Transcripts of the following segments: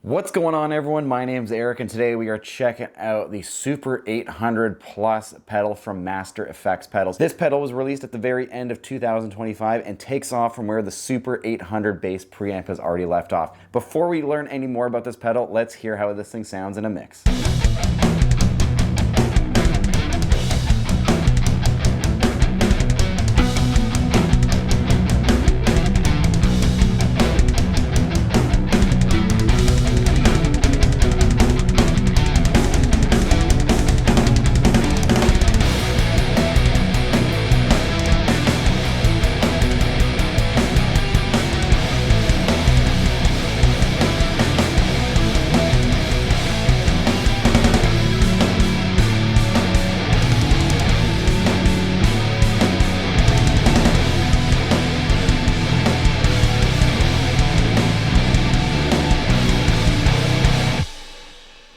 What's going on, everyone? My name's Eric, and today we are checking out the Super 800 Plus pedal from Master Effects Pedals. This pedal was released at the very end of 2025 and takes off from where the Super 800 bass preamp has already left off. Before we learn any more about this pedal, let's hear how this thing sounds in a mix.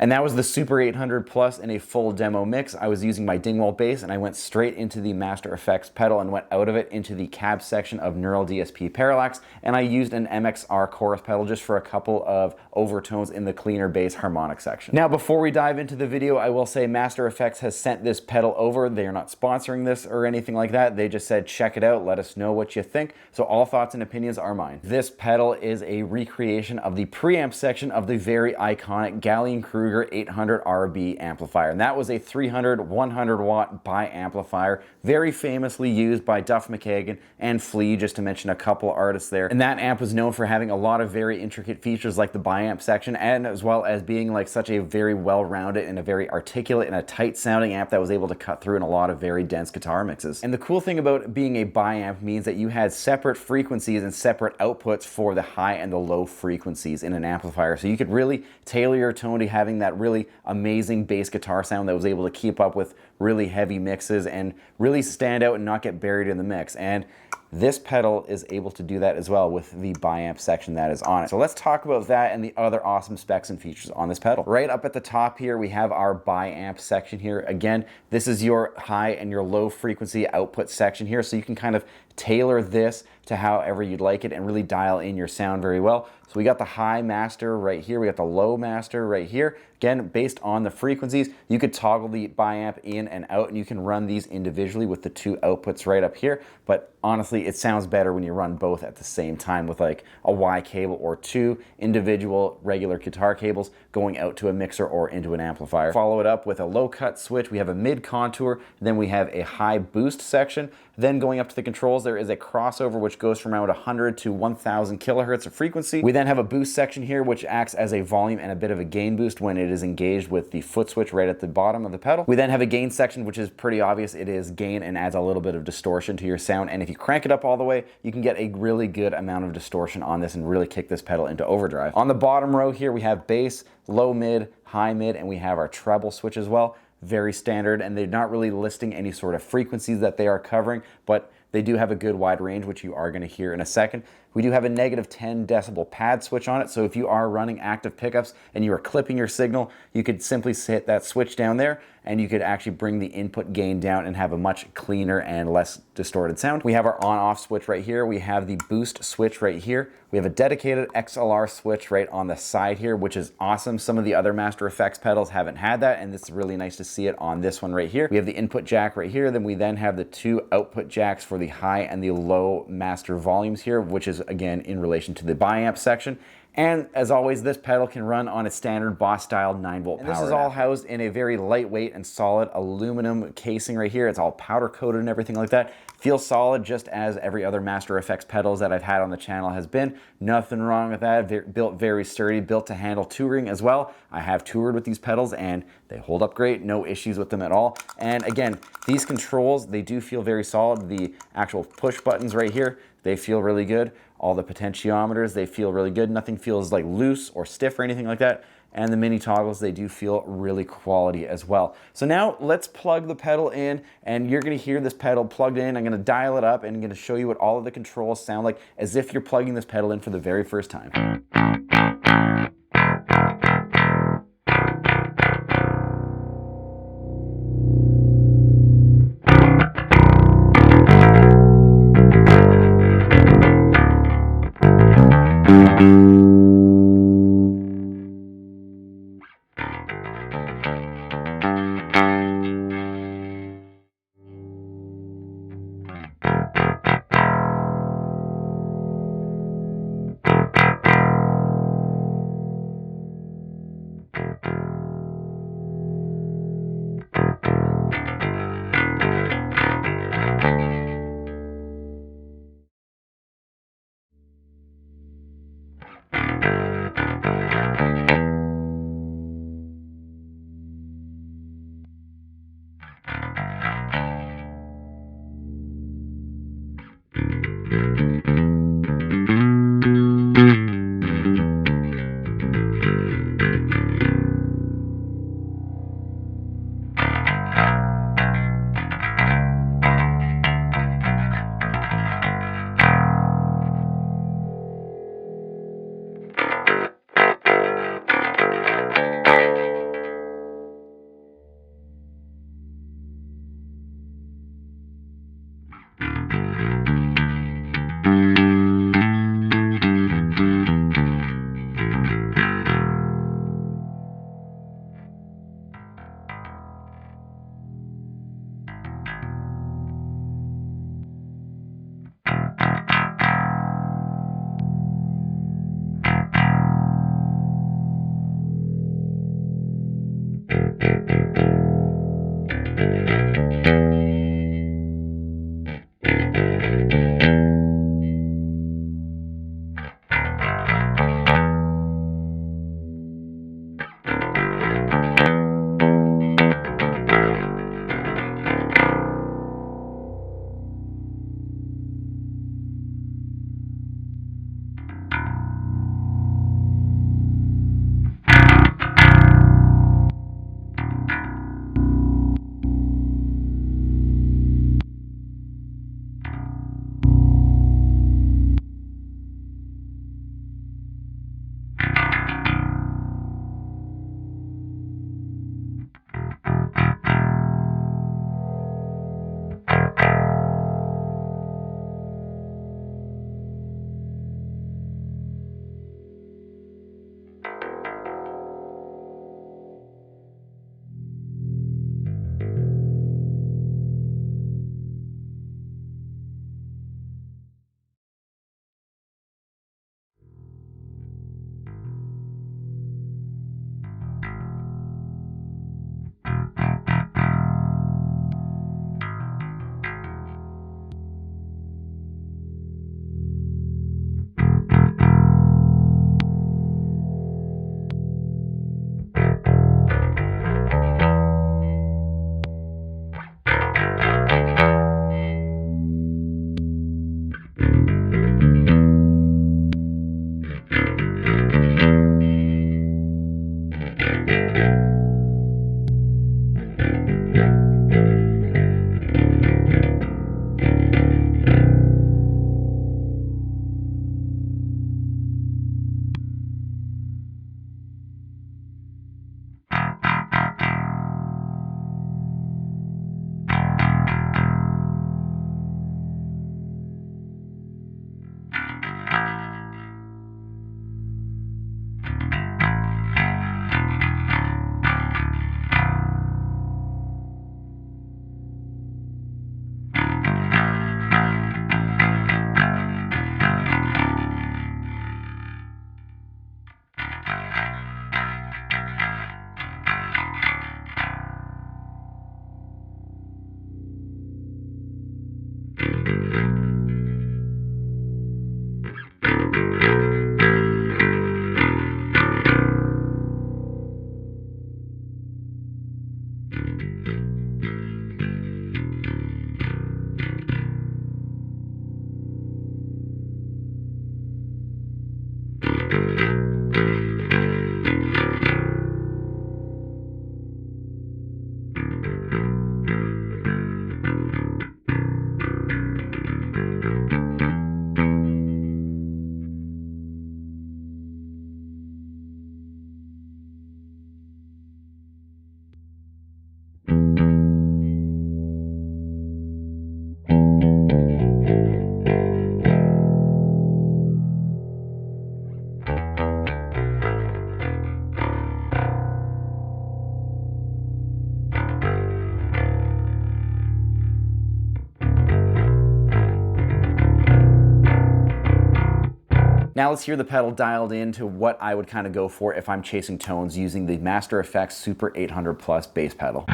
And that was the Super 800 Plus in a full demo mix. I was using my Dingwall bass and I went straight into the Master Effects pedal and went out of it into the cab section of Neural DSP Parallax, and I used an MXR chorus pedal just for a couple of overtones in the cleaner bass harmonic section. Now, before we dive into the video, I will say Master Effects has sent this pedal over. They are not sponsoring this or anything like that. They just said, check it out, let us know what you think. So all thoughts and opinions are mine. This pedal is a recreation of the preamp section of the very iconic Gallien-Kreuger RB800 RB amplifier, and that was a 300 100 watt bi-amplifier, very famously used by Duff McKagan and Flea, just to mention a couple artists there. And that amp was known for having a lot of very intricate features like the bi-amp section, and as well as being like such a very well-rounded and a very articulate and a tight sounding amp that was able to cut through in a lot of very dense guitar mixes. And the cool thing about being a bi-amp means that you had separate frequencies and separate outputs for the high and the low frequencies in an amplifier, so you could really tailor your tone to having that really amazing bass guitar sound that was able to keep up with really heavy mixes and really stand out and not get buried in the mix. And this pedal is able to do that as well with the bi-amp section that is on it. So let's talk about that and the other awesome specs and features on this pedal. Right up at the top here, we have our bi-amp section here. Again, this is your high and your low frequency output section here, so you can kind of tailor this to however you'd like it and really dial in your sound very well. So we got the high master right here, we got the low master right here. Again, based on the frequencies, you could toggle the bi-amp in and out, and you can run these individually with the two outputs right up here. But honestly, it sounds better when you run both at the same time with like a Y cable or two individual regular guitar cables going out to a mixer or into an amplifier. Follow it up with a low cut switch. We have a mid contour, then we have a high boost section. Then going up to the controls, there is a crossover which goes from around 100 to 1000 kilohertz of frequency. We then have a boost section here which acts as a volume and a bit of a gain boost when it is engaged with the foot switch right at the bottom of the pedal. We then have a gain section which is pretty obvious. It is gain and adds a little bit of distortion to your sound, and if you crank it up all the way, you can get a really good amount of distortion on this and really kick this pedal into overdrive. On the bottom row here, we have bass, low mid, high mid, and we have our treble switch as well. Very standard, and they're not really listing any sort of frequencies that they are covering, but they do have a good wide range, which you are going to hear in a second. We do have a negative 10 decibel pad switch on it, so if you are running active pickups and you are clipping your signal, you could simply hit that switch down there and you could actually bring the input gain down and have a much cleaner and less distorted sound. We have our on-off switch right here. We have the boost switch right here. We have a dedicated XLR switch right on the side here, which is awesome. Some of the other Master Effects pedals haven't had that, and it's really nice to see it on this one right here. We have the input jack right here. Then we then have the two output jacks for the high and the low master volumes here, which is again in relation to the bi-amp section. And as always, this pedal can run on a standard Boss style 9-volt power. This is all housed in a very lightweight and solid aluminum casing right here. It's all powder coated and everything like that. Feels solid, just as every other Master Effects pedals that I've had on the channel has been. Nothing wrong with that. Built very sturdy, built to handle touring as well. I have toured with these pedals and they hold up great, no issues with them at all. And again, these controls, they do feel very solid. The actual push buttons right here, they feel really good. All the potentiometers, they feel really good. Nothing feels like loose or stiff or anything like that. And the mini toggles, they do feel really quality as well. So now let's plug the pedal in, and you're gonna hear this pedal plugged in. I'm gonna dial it up and I'm gonna show you what all of the controls sound like as if you're plugging this pedal in for the very first time. Now let's hear the pedal dialed into what I would kind of go for if I'm chasing tones using the Master Effects Super 800 Plus bass pedal.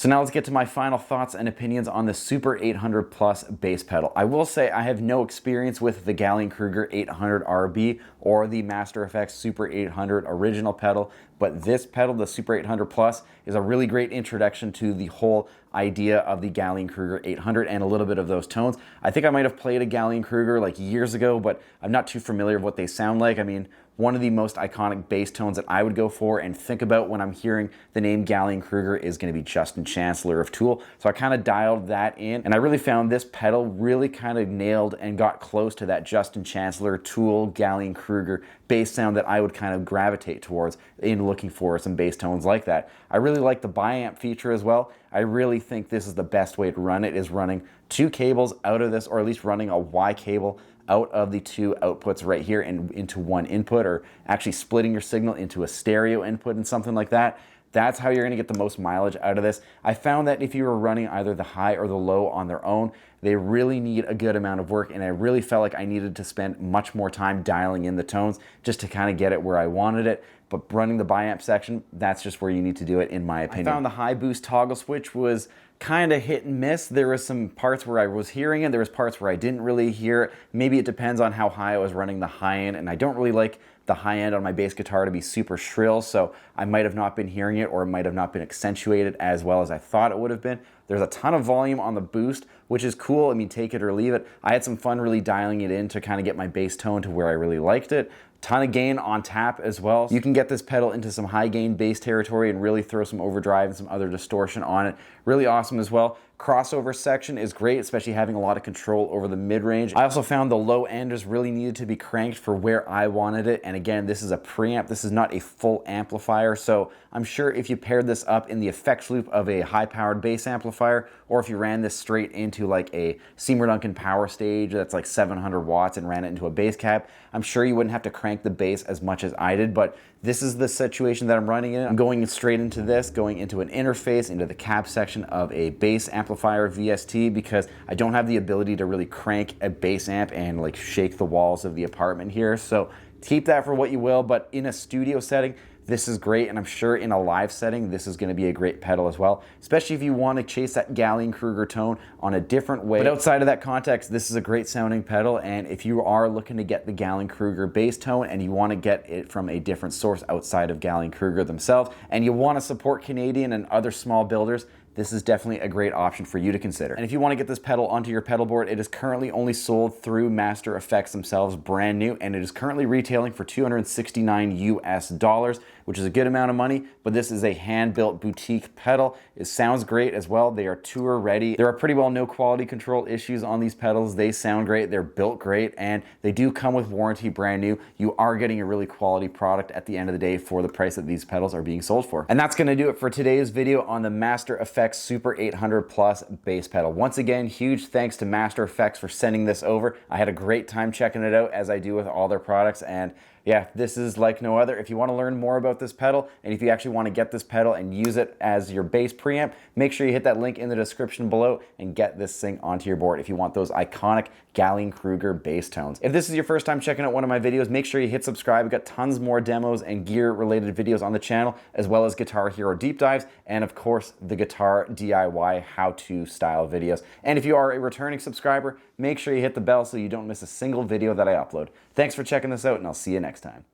So now let's get to my final thoughts and opinions on the Super 800 Plus bass pedal. I will say I have no experience with the Gallien-Kreuger 800 RB or the Master Effects Super 800 original pedal, but this pedal, the Super 800 Plus, is a really great introduction to the whole idea of the Gallien-Kreuger 800 and a little bit of those tones. I think I might have played a Gallien-Kreuger like years ago, but I'm not too familiar with what they sound like. I mean, one of the most iconic bass tones that I would go for and think about when I'm hearing the name Gallien-Kreuger is going to be Justin Chancellor of Tool. So I kind of dialed that in, and I really found this pedal really kind of nailed and got close to that Justin Chancellor, Tool, Gallien-Kreuger bass sound that I would kind of gravitate towards in looking for some bass tones like that. I really like the biamp feature as well. I really think this is the best way to run it, is running two cables out of this, or at least running a Y cable out of the two outputs right here and into one input, or actually splitting your signal into a stereo input and something like that. That's how you're going to get the most mileage out of this. I found that if you were running either the high or the low on their own, they really need a good amount of work, and I really felt like I needed to spend much more time dialing in the tones just to kind of get it where I wanted it. But running the biamp section, that's just where you need to do it, in my opinion. I found the high boost toggle switch was kind of hit and miss. There was some parts where I was hearing it, there was parts where I didn't really hear it. Maybe it depends on how high I was running the high end, and I don't really like the high end on my bass guitar to be super shrill, so I might have not been hearing it, or it might have not been accentuated as well as I thought it would have been. There's a ton of volume on the boost, which is cool. I mean, take it or leave it. I had some fun really dialing it in to kind of get my bass tone to where I really liked it. Ton of gain on tap as well. You can get this pedal into some high gain bass territory and really throw some overdrive and some other distortion on it. Really awesome as well. Crossover section is great, especially having a lot of control over the mid-range. I also found the low end is really needed to be cranked for where I wanted it. And again, this is a preamp. This is not a full amplifier. So I'm sure if you paired this up in the effects loop of a high-powered bass amplifier, or if you ran this straight into like a Seymour Duncan power stage that's like 700 watts and ran it into a bass cab, I'm sure you wouldn't have to crank the bass as much as I did, but this is the situation that I'm running in. I'm going straight into this, going into an interface, into the cab section of a bass amplifier VST, because I don't have the ability to really crank a bass amp and like shake the walls of the apartment here. So keep that for what you will, but in a studio setting, this is great, and I'm sure in a live setting, this is going to be a great pedal as well, especially if you want to chase that Gallien-Kreuger tone on a different way. But outside of that context, this is a great sounding pedal, and if you are looking to get the Gallien-Kreuger bass tone and you want to get it from a different source outside of Gallien-Kreuger themselves, and you want to support Canadian and other small builders, this is definitely a great option for you to consider. And if you want to get this pedal onto your pedal board, it is currently only sold through Master Effects themselves, brand new, and it is currently retailing for $269 US, which is a good amount of money, but this is a hand-built boutique pedal. It sounds great as well. They are tour ready. There are pretty well no quality control issues on these pedals. They sound great, they're built great, and they do come with warranty, brand new. You are getting a really quality product at the end of the day for the price that these pedals are being sold for. And that's gonna do it for today's video on the Master Effects Super 800 Plus bass pedal. Once again, huge thanks to Master Effects for sending this over. I had a great time checking it out, as I do with all their products, and yeah, this is like no other. If you want to learn more about this pedal, and if you actually want to get this pedal and use it as your bass preamp, make sure you hit that link in the description below and get this thing onto your board if you want those iconic Gallien-Kreuger bass tones. If this is your first time checking out one of my videos, make sure you hit subscribe. We've got tons more demos and gear related videos on the channel, as well as Guitar Hero deep dives, and of course the guitar DIY how-to style videos. And if you are a returning subscriber, make sure you hit the bell so you don't miss a single video that I upload. Thanks for checking this out, and I'll see you next time.